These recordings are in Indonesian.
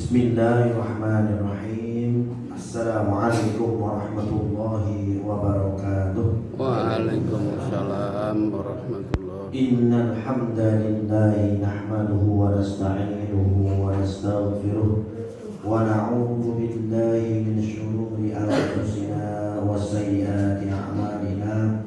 Bismillahirrahmanirrahim. Assalamualaikum warahmatullahi wabarakatuh. Waalaikumsalam warahmatullahi. Innal hamdalillahi nahmaduhu wa nasta'inuhu wa nastaghfiruh wa na'udzu billahi min shururi anfusina wa sayyiati a'malina.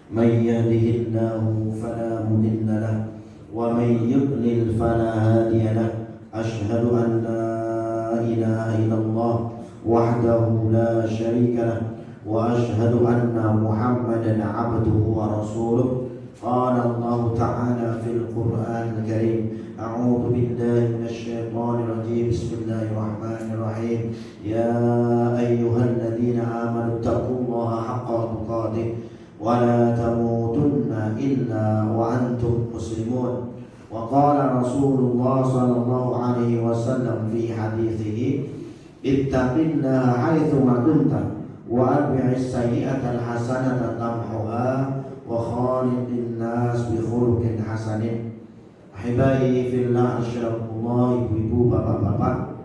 May yahdihillahu fala mudilla lahu wa may yudlil fala hadiya lahu. Asyhadu an la ilaha illallah wahdahu la syarika lah wa asyhadu anna Muhammadan abduhu wa rasuluh. Qala Allah ta'ala fil Qur'anil Karim. A'udzu billahi minasy syaithanir rajim. Bismillahirrahmanirrahim. Ya ayyuhalladzina amanu taqullaha haqqa tuqatih wa la tamutunna illa wa antum muslimun. Wa qala Rasulullah sallallahu alaihi wasallam fi hadithihi, ittaqillaha haitsu ma kunta wa atbi'is sayyi'atal hasanata tamhuha wa khaliqin nas bi khuluqin hasanin. Ahibai fillah, asyarakullah, ibu-ibu, bapak-bapak,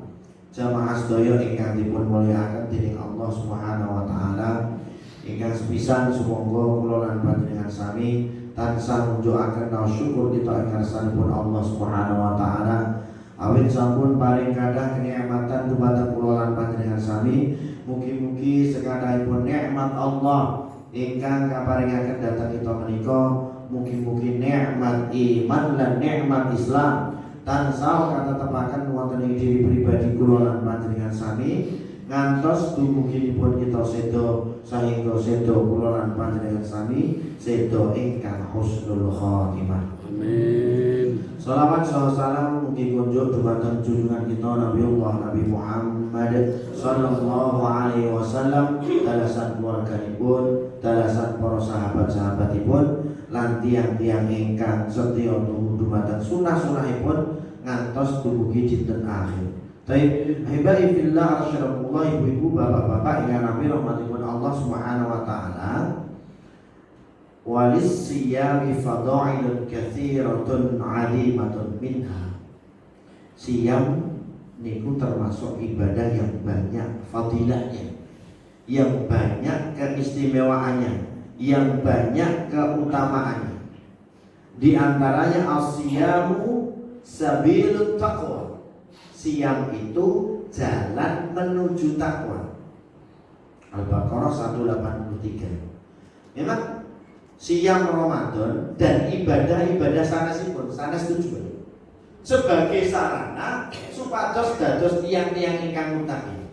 jamaah sedaya ingkang dipun mulyakaken dening Allah Subhanahu wa taala. Ingkang sepisan sumangga kula lan panjenengan sami tansah nunjukaken syukur kita ingkang sampun Allah Subhanahu wa taala awit sampun paring kathah kenikmatan dumateng kula lan panjenengan sami. Mugi-mugi sekadahipun nikmat Allah ingkang kaparingaken dhateng kita menika, mugi-mugi nikmat iman lan nikmat Islam tansah katetepaken wonten ing diri pribadi kula lan panjenengan sami ngantos dumuginipun kita sedo sahingga sedo kula lan panjenengan sami sedo ingkang husnul khotimah. Amin. Salawat salam mugi kunjuk dumateng junjungan kita Nabiullah Nabi Muhammad sallallahu alaihi wasallam, dalasan keluarganipun, dalasan para sahabat-sahabatipun lan tiyang-tiyang ingkang setya tuhu dumateng sunah-sunahipun ngantos dumugi dinten akhir. Baik, hibai fillah, asyarakullah, ibu-ibu, bapak-bapak ingkang nami rahmatipun Allah Subhanahu wa taala. Walis siyami fadailun katsiratun alimatun minha. Siyam niku termasuk ibadah yang banyak fadilahnya, yang banyak keistimewaannya, yang banyak keutamaannya. Di antaranya as-siyamu sabilut taqwa. Siyam itu jalan menuju takwa. Al-Baqarah 183. Memang siyam Ramadan dan ibadah-ibadah sanesipun sanes tujuan sebagai sarana supados dados tiyang-tiyang ingkang mutaqin.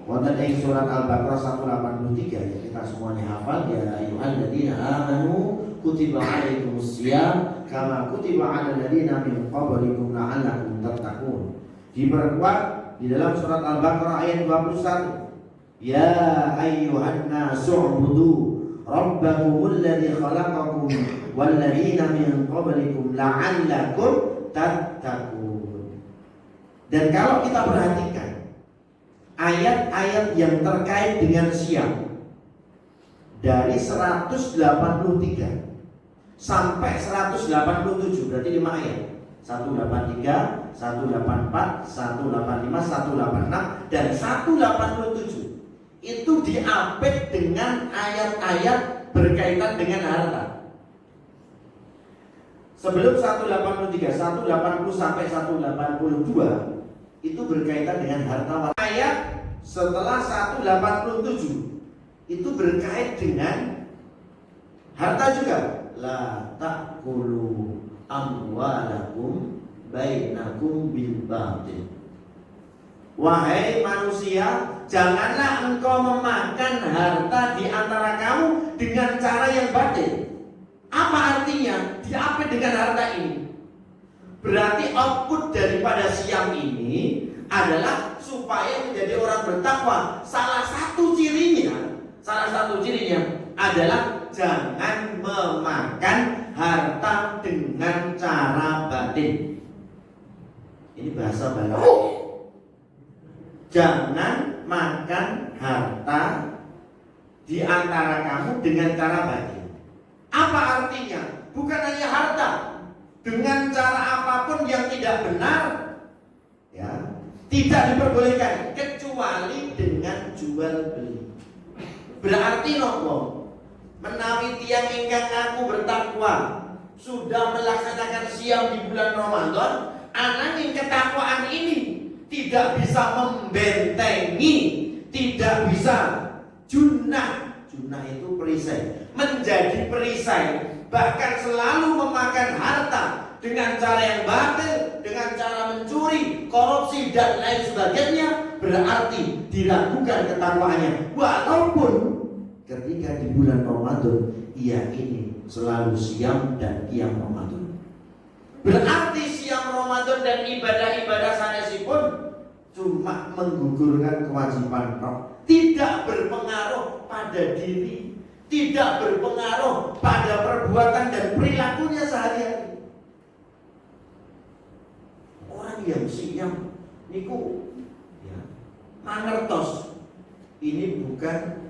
Wonten ing surat Al-Baqarah 183 yang kita semuanya hafal, ya ayyuhalladzina amanu kutiba alaikumusiyam kama kutiba alal ladzina min qablikum la'allakum tattaqun. Diperkuat di dalam surat Al-Baqarah ayat 21. Ya ayyuhan nasu'budu rabbakumul ladzi khalaqakum wal ladzina min qablikum la'allakum tattaqun. Dan kalau kita perhatikan ayat-ayat yang terkait dengan siyam dari 183 sampai 187, berarti 5 ayat. 183, 184, 185, 186 dan 187 itu diapit dengan ayat-ayat berkaitan dengan harta. Sebelum 183, 180 sampai 182 itu berkaitan dengan harta. Ayat setelah 187 itu berkait dengan harta juga. La ta'kulu amwalakum bainakum bil batil. Wahai manusia, janganlah engkau memakan harta di antara kamu dengan cara yang batil. Apa artinya? Diapit dengan harta ini. Berarti output daripada siyam ini adalah supaya menjadi orang bertakwa. Salah satu cirinya adalah jangan memakan harta dengan cara batin. Ini bahasa Balaghah. Jangan makan harta di antara kamu dengan cara batin. Apa artinya? Bukan hanya harta, dengan cara apapun yang tidak benar, Tidak diperbolehkan kecuali dengan jual beli. Berarti nopo menawi tiyang ingkang aku bertakwa sudah melaksanakan siam di bulan Ramadan, ananging ketakwaan ini tidak bisa membentengi, tidak bisa junah. Junah itu perisai, menjadi perisai, bahkan selalu memakan harta dengan cara yang batil, dengan cara mencuri, korupsi dan lain sebagainya, berarti diragukan ketakwaannya. Walaupun ketika di bulan Ramadan ia ini selalu siam dan qiyam Ramadan. Berarti siam Ramadan dan ibadah-ibadah sanesipun cuma menggugurkan kewajiban roh, tidak berpengaruh pada diri, tidak berpengaruh pada perbuatan dan perilakunya sehari-hari. Orang yang siam niku ya mangertos ini bukan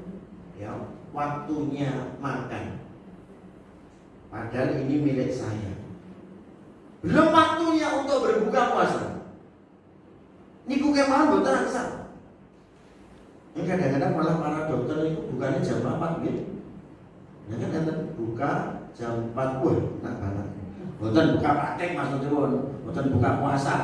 ya waktunya makan, padahal ini milik saya. Belum waktunya untuk berbuka puasa. Niku kemana mboten aksa. Ini kadang-kadang malah para dokter itu bukannya jam 8 gitu. Ya kan enten buka jam 4 nak banget. Mboten buka praktek maksudipun, mboten buka puasa.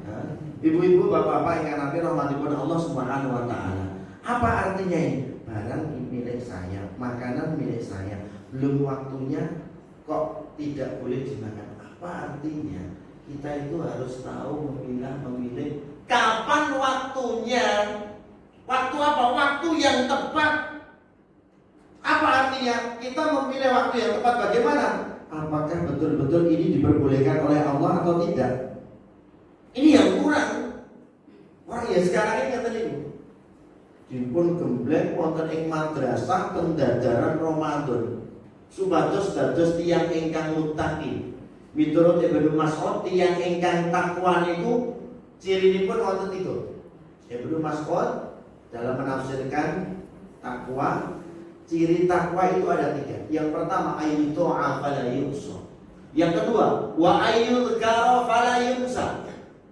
Ya. Ibu-ibu, bapak-bapak yang nabi rahmatipun Allah Subhanahu wa taala. Apa artinya ini? Barang milik saya, makanan milik saya. Belum waktunya kok tidak boleh dimakan. Apa artinya? Kita itu harus tahu memilih kapan waktunya. Waktu apa? Waktu yang tepat. Apa artinya? Kita memilih waktu yang tepat bagaimana? Apakah betul-betul ini diperbolehkan oleh Allah atau tidak? Ini yang kurang. Orang ya sekarang ini kata ini. Dipun gembleng wonten ing madrasah pendadaran Ramadan. Supados dados tiyang ingkang muttaqin. Miturut Ibnu Mas'ud tiyang ingkang takwa niku cirinipun wonten itu. Ibnu Mas'ud dalam menafsirkan takwa, ciri takwa itu ada 3. Yang pertama ayyutu'a fala yu'sa. Yang kedua wa ayyudhkara fala yunsa.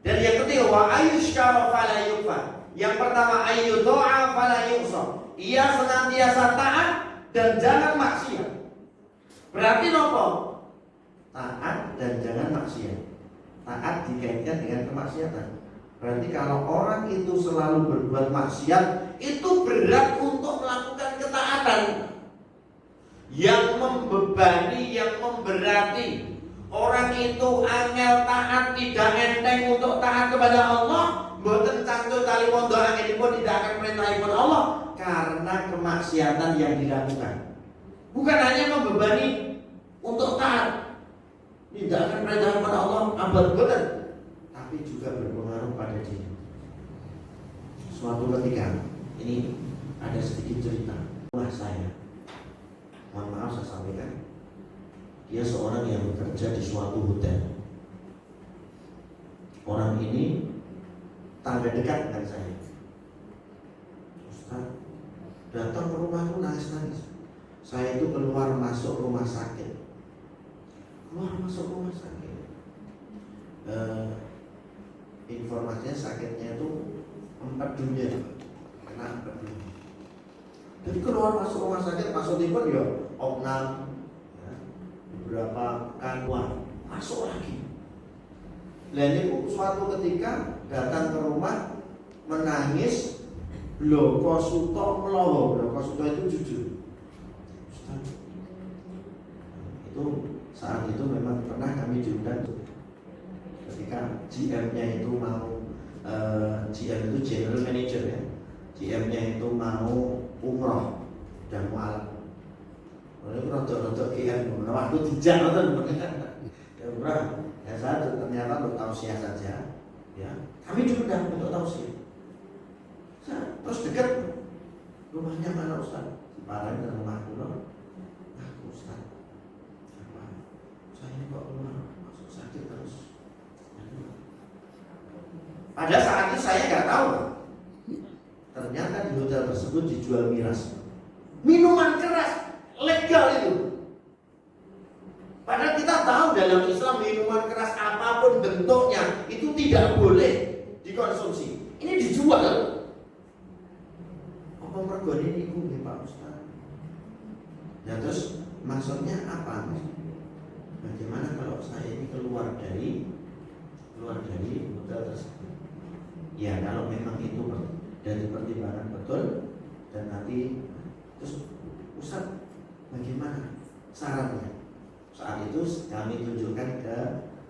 Dan yang ketiga wa ayyushkara fala yukfa. Yang pertama ayyutu'a fala yu'sa. Ia senantiasa taat dan jangan maksiat. Berarti nopo? Taat dan jangan maksiat. Taat dikaitkan dengan kemaksiatan. Berarti kalau orang itu selalu berbuat maksiat, itu berat untuk melakukan ketaatan. Yang membebani, yang memberati. Orang itu angel taat, tidak enteng untuk taat kepada Allah. Mboten cangcut tali wondo angelipun tidak akan perintahipun Allah karena kemaksiatan yang dilakukan. Bukan hanya membebani untuk taat, tidak akan perintahipun Allah abad boten, tapi juga berpengaruh pada diri. Suatu ketika, ini ada sedikit cerita. Wah saya, mohon maaf saya sampaikan, dia seorang yang bekerja di suatu hotel. Orang ini tangga dekat dengan saya. Ustaz, datang ke rumahku nangis-nangis. Saya itu keluar masuk rumah sakit. Keluar masuk rumah sakit. Informasinya sakitnya itu empedunya, kena empedu. Jadi keluar masuk rumah sakit, maksudnya ya opnam, ya, beberapa kanwan masuk lagi. Lalu suatu ketika datang ke rumah menangis, bloko suto melowo. Bloko suto itu jujur. Itu saat itu memang pernah kami diundang ketika GM-nya itu mau GM itu general manager ya, GM-nya itu mau umroh dan mualaf. Lalu rotok-rotok GM, waktu dijak nonton ya umroh. Ya saya ternyata untuk tausiah saja, ya kami diundang untuk tausiah. Terus dekat rumahnya mana Ustaz? Parah dan rumah kuno. Aku Ustaz, apa? Saya ini kok keluar masuk sakit terus. Pada saat itu saya nggak tahu. Ternyata di hotel tersebut dijual miras, minuman keras legal itu. Padahal kita tahu dalam Islam minuman keras apapun bentuknya itu tidak boleh dikonsumsi. Ini dijual. Apa mergo niku nggih Pak Ustaz? Ya terus maksudnya apa? Bagaimana kalau saya ini keluar dari hotel tersebut? Ya kalau memang itu dari pertimbangan betul dan nanti terus Ustaz bagaimana syaratnya? Saat itu kami tunjukkan ke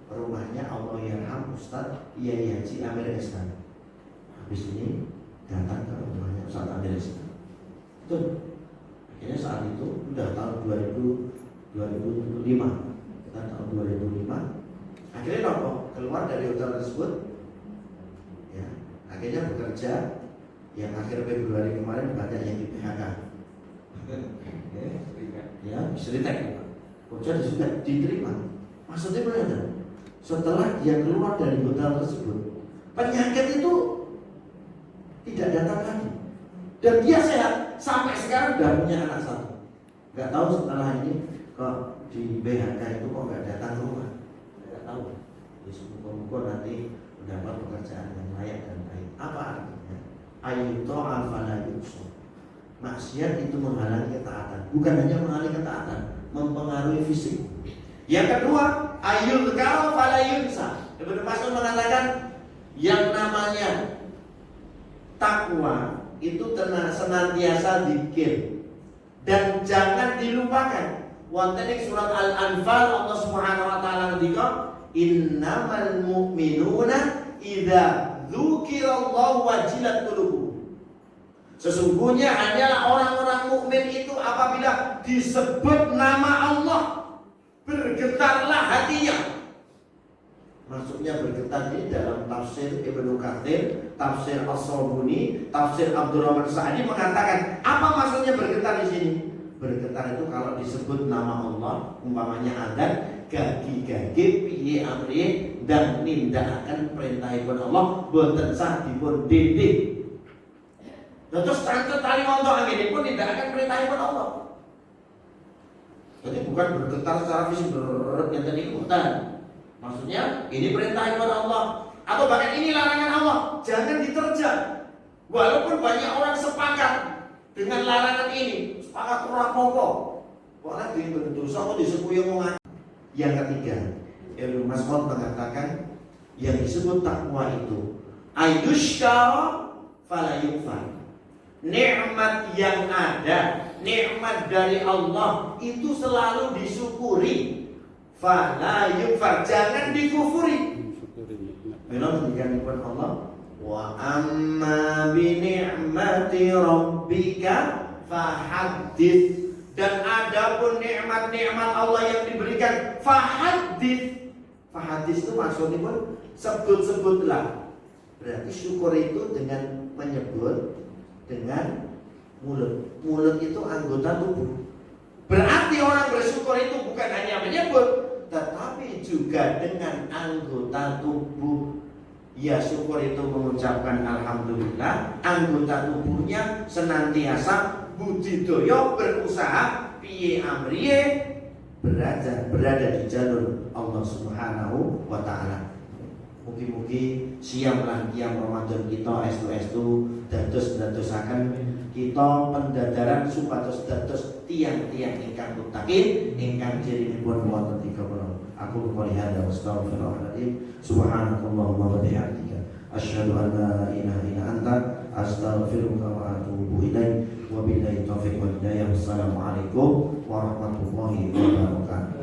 rumahnya Allah Yarham Ustaz Yai Haji Amir Islam. Habis ini datang ke rumahnya Ustaz Amir Islam. Betul. Akhirnya saat itu udah tahun 2005. Kita tahun 2005. Akhirnya apa? Keluar dari hotel tersebut. Ya, akhirnya bekerja. Yang akhir Februari kemarin banyak yang di PHK. Ya, seritek. Kerja sudah diterima. Maksudnya mana? Setelah dia keluar dari hotel tersebut, penyakit itu tidak datang lagi. Dan dia sehat sampai sekarang udah punya anak satu. Gak tahu setelah ini kok di BHK itu kok gak datang ke rumah. Gak tahu. Semoga nanti mendapat pekerjaan yang layak dan baik. Apa artinya? Ayyuto'a fala yusuf. Maksiat itu menghalangi ketaatan. Bukan hanya menghalangi ketaatan, mempengaruhi fisik. Yang kedua, ayyudkara fala yunsa. Ibnu Mas'ud mengatakan yang namanya takwa itu senantiasa zikir dan jangan dilupakan. Wonten ing surat Al-Anfal Allah Subhanahu wa taala ngendika, "Innamal mu'minuna idza dzukirallahu wajilat qulubuhum." Sesungguhnya hanyalah orang-orang mukmin itu apabila disebut nama Allah bergetarlah hatinya. Maksudnya bergetar ini dalam tafsir Ibnu Katsir, tafsir As-Sabuni, tafsir Abdurrahman Sa'di mengatakan apa maksudnya bergetar di sini? Bergetar itu kalau disebut nama Allah, umpamanya adzan, gagi-gagi piye amriye dan nindakaken perintahipun Allah boten sah dipun didik. Terus cancet tali montok anginipun nindakaken perintahipun Allah. Jadi bukan bergetar secara fisik yang tadi bukan. Maksudnya ini perintah kepada Allah atau bahkan ini larangan Allah, jangan diterjang. Walaupun banyak orang sepakat dengan larangan ini, sepakat ora apa-apa. Ora dosa kok disepuyung wong. Yang ketiga, Ibnu Mas'ud mengatakan yang disebut takwa itu ayyushkara fala yukfar. Nikmat yang ada, nikmat dari Allah itu selalu disyukuri. Fala yukfar, jangan dikufuri. Memang dikatakan Allah, wa amma bi ni'mati rabbika fahaddits. Dan adapun nikmat-nikmat Allah yang diberikan, fahaddits. Fahaddits itu maksudnya pun sebut-sebutlah. Berarti syukur itu dengan menyebut dengan mulut. Mulut itu anggota tubuh. Berarti orang bersyukur itu bukan hanya menyebut, tetapi juga dengan anggota tubuh. Ya syukur itu mengucapkan alhamdulillah, anggota tubuhnya senantiasa budidaya berusaha piye amriye berada di jalur Allah Subhanahu wa taala. Mugi-mugi siamlah tiang Ramadan kita estu-estu dados-dadosaken kita pendadaran supados dados tiang-tiang ingkang muttaqin ingkang cirinipun wonten 30. Aku qouli hadza wa astaghfirullahaladzim. Subhanakallahumma wa bihamdika asyhadu an la ilaha illa anta astaghfiruka wa atubu ilaik. Wa billahi taufiq wal hidayah. Wassalamualaikum warahmatullahi wabarakatuh.